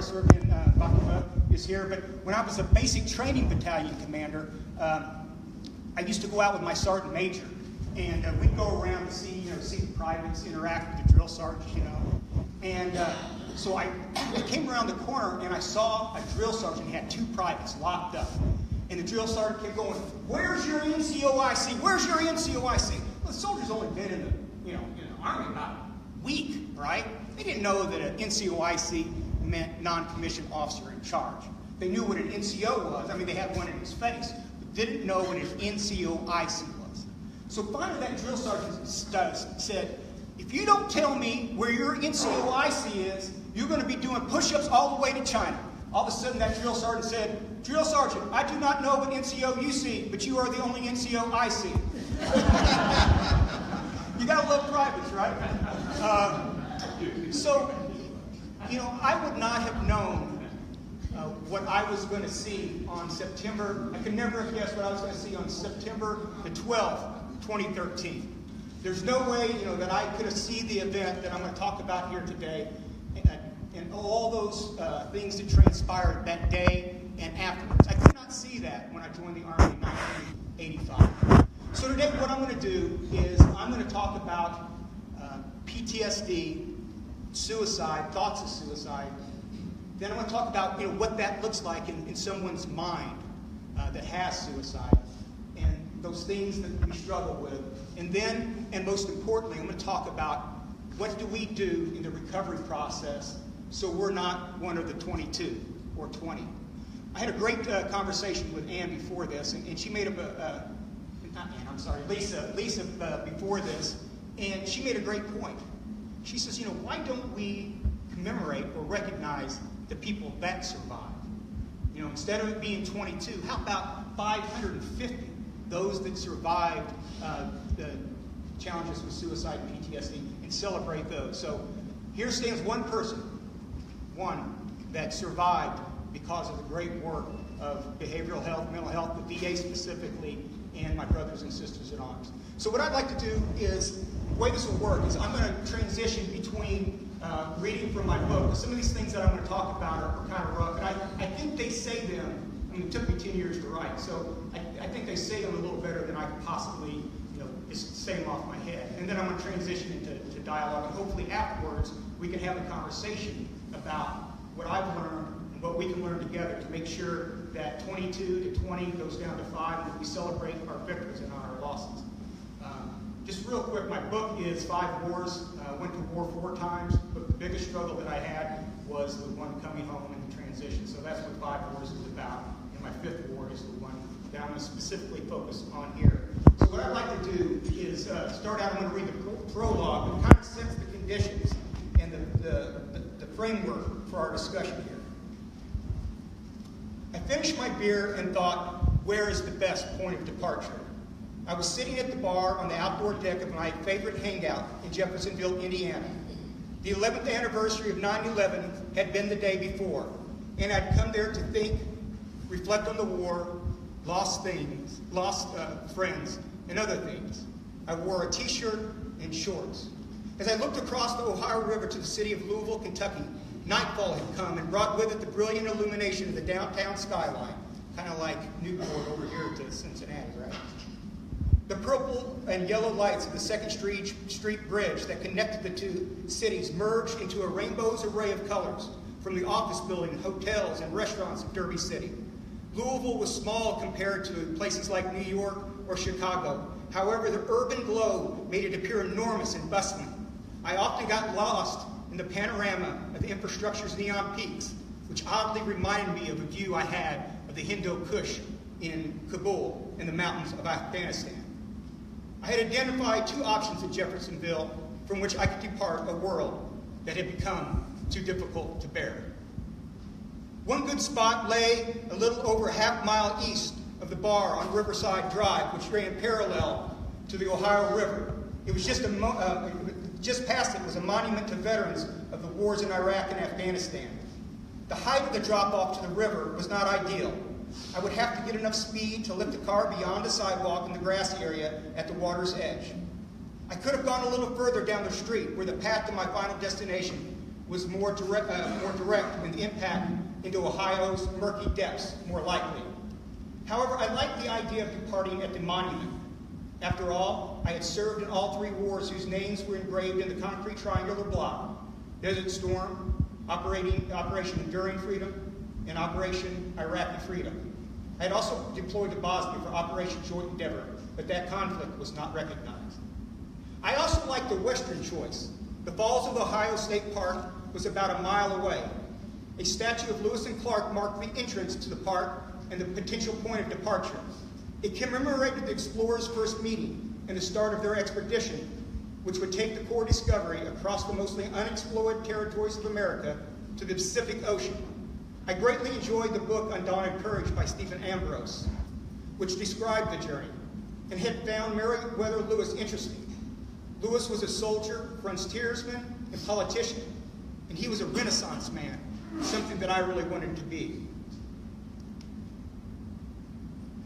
I served in Bakuba is here. But when I was a basic training battalion commander, I used to go out with my sergeant major, and we'd go around to see the privates interact with the drill sergeants, And so I came around the corner and I saw a drill sergeant. He had two privates locked up. And the drill sergeant kept going, "Where's your NCOIC? Where's your NCOIC?" Well, the soldiers only been in the Army about a week, right? They didn't know that an NCOIC meant non-commissioned officer in charge. They knew what an NCO was. I mean, they had one in his face, but didn't know what an NCOIC was. So finally that drill sergeant said, "If you don't tell me where your NCOIC is, you're going to be doing push-ups all the way to China." All of a sudden that drill sergeant said, "Drill sergeant, I do not know what NCO you see, but you are the only NCO I see." You gotta love privates, right? I would not have known what I was going to see on September. I could never have guessed what I was going to see on September the 12th, 2013. There's no way, that I could have seen the event that I'm going to talk about here today, and all those things that transpired that day and afterwards. I could not see that when I joined the Army in 1985. So today what I'm going to do is I'm going to talk about PTSD, suicide, thoughts of suicide. Then I'm going to talk about what that looks like in someone's mind that has suicide, and those things that we struggle with. And then, and most importantly, I'm going to talk about what do we do in the recovery process so we're not one of the 22 or 20. I had a great conversation with Ann before this, and she made Lisa before this, and she made a great point. She says, why don't we commemorate or recognize the people that survived? Instead of it being 22, how about 550, those that survived the challenges with suicide and PTSD, and celebrate those. So here stands one person, one that survived because of the great work of behavioral health, mental health, the VA specifically, and my brothers and sisters in arms. So what I'd like to do is, the way this will work is I'm going to transition between reading from my book. Some of these things that I'm going to talk about are kind of rough, and I think they say them, it took me 10 years to write, so I think they say them a little better than I could possibly just say them off my head. And then I'm going to transition into dialogue, and hopefully afterwards we can have a conversation about what I've learned and what we can learn together to make sure that 22 to 20 goes down to 5, and that we celebrate our victories and not our losses. Just real quick, my book is 5 Wars. I went to war 4 times, but the biggest struggle that I had was the one coming home and the transition. So that's what 5 Wars is about. And my 5th war is the one that I'm going to specifically focus on here. So what I'd like to do is start out, I'm going to read the prologue that kind of sets the conditions and the framework for our discussion here. I finished my beer and thought, where is the best point of departure? I was sitting at the bar on the outdoor deck of my favorite hangout in Jeffersonville, Indiana. The 11th anniversary of 9/11 had been the day before, and I'd come there to think, reflect on the war, lost friends, and other things. I wore a t-shirt and shorts. As I looked across the Ohio River to the city of Louisville, Kentucky, nightfall had come and brought with it the brilliant illumination of the downtown skyline, kind of like Newport over here to Cincinnati, right? The purple and yellow lights of the 2nd Street Bridge that connected the two cities merged into a rainbow's array of colors from the office building, hotels, and restaurants of Derby City. Louisville was small compared to places like New York or Chicago. However, the urban glow made it appear enormous and bustling. I often got lost in the panorama of the infrastructure's neon peaks, which oddly reminded me of a view I had of the Hindu Kush in Kabul in the mountains of Afghanistan. I had identified 2 options at Jeffersonville from which I could depart a world that had become too difficult to bear. One good spot lay a little over a half-mile east of the bar on Riverside Drive, which ran parallel to the Ohio River. It was just past it was a monument to veterans of the wars in Iraq and Afghanistan. The height of the drop-off to the river was not ideal. I would have to get enough speed to lift the car beyond the sidewalk in the grassy area at the water's edge. I could have gone a little further down the street where the path to my final destination was more direct and the impact into Ohio's murky depths more likely. However, I liked the idea of departing at the monument. After all, I had served in all three wars whose names were engraved in the concrete triangular block: Desert Storm, Operation Enduring Freedom, and Operation Iraqi Freedom. I had also deployed to Bosnia for Operation Joint Endeavor, but that conflict was not recognized. I also liked the western choice. The Falls of Ohio State Park was about a mile away. A statue of Lewis and Clark marked the entrance to the park and the potential point of departure. It commemorated the explorers' first meeting and the start of their expedition, which would take the core discovery across the mostly unexplored territories of America to the Pacific Ocean. I greatly enjoyed the book Undaunted Courage by Stephen Ambrose, which described the journey, and had found Meriwether Lewis interesting. Lewis was a soldier, frontiersman, and politician, and he was a Renaissance man, something that I really wanted to be.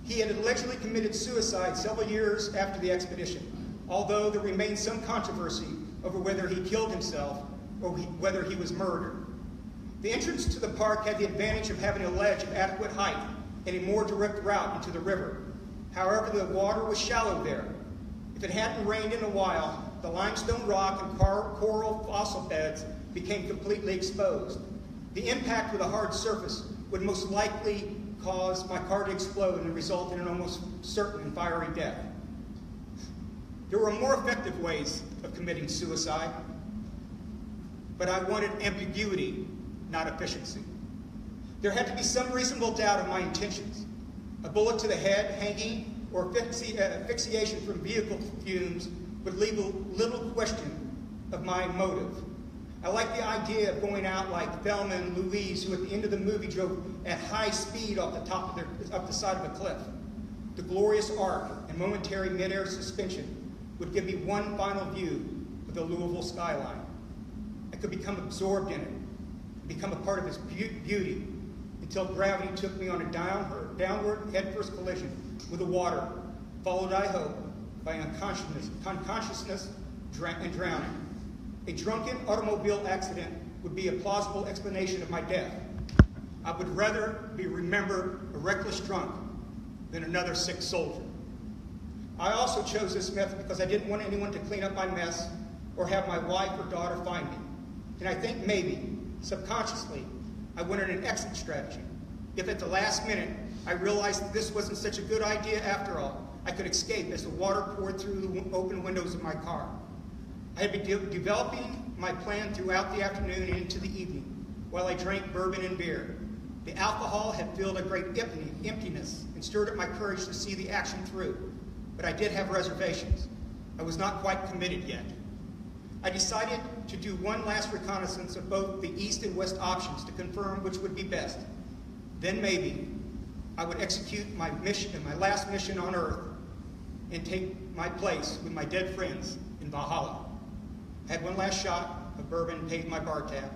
He had allegedly committed suicide several years after the expedition, although there remains some controversy over whether he killed himself or whether he was murdered. The entrance to the park had the advantage of having a ledge of adequate height and a more direct route into the river. However, the water was shallow there. If it hadn't rained in a while, the limestone rock and coral fossil beds became completely exposed. The impact with a hard surface would most likely cause my car to explode and result in an almost certain and fiery death. There were more effective ways of committing suicide, but I wanted ambiguity, not efficiency. There had to be some reasonable doubt of my intentions. A bullet to the head, hanging, or asphyxiation from vehicle fumes would leave a little question of my motive. I like the idea of going out like Thelma and Louise, who at the end of the movie drove at high speed up the side of a cliff. The glorious arc and momentary midair suspension would give me one final view of the Louisville skyline. I could become absorbed in it, become a part of its beauty, until gravity took me on a downward headfirst collision with the water, followed, I hope, by unconsciousness and drowning. A drunken automobile accident would be a plausible explanation of my death. I would rather be remembered a reckless drunk than another sick soldier. I also chose this method because I didn't want anyone to clean up my mess or have my wife or daughter find me. And I think maybe, subconsciously, I wanted an exit strategy. If at the last minute I realized that this wasn't such a good idea after all, I could escape as the water poured through the open windows of my car. I had been developing my plan throughout the afternoon and into the evening while I drank bourbon and beer. The alcohol had filled a great emptiness and stirred up my courage to see the action through, but I did have reservations. I was not quite committed yet. I decided to do one last reconnaissance of both the east and west options to confirm which would be best. Then maybe I would execute my last mission on Earth, and take my place with my dead friends in Valhalla. I had one last shot of bourbon and paid my bar tab.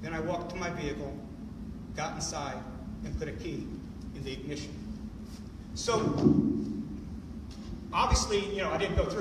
Then I walked to my vehicle, got inside, and put a key in the ignition. So, obviously, I didn't go through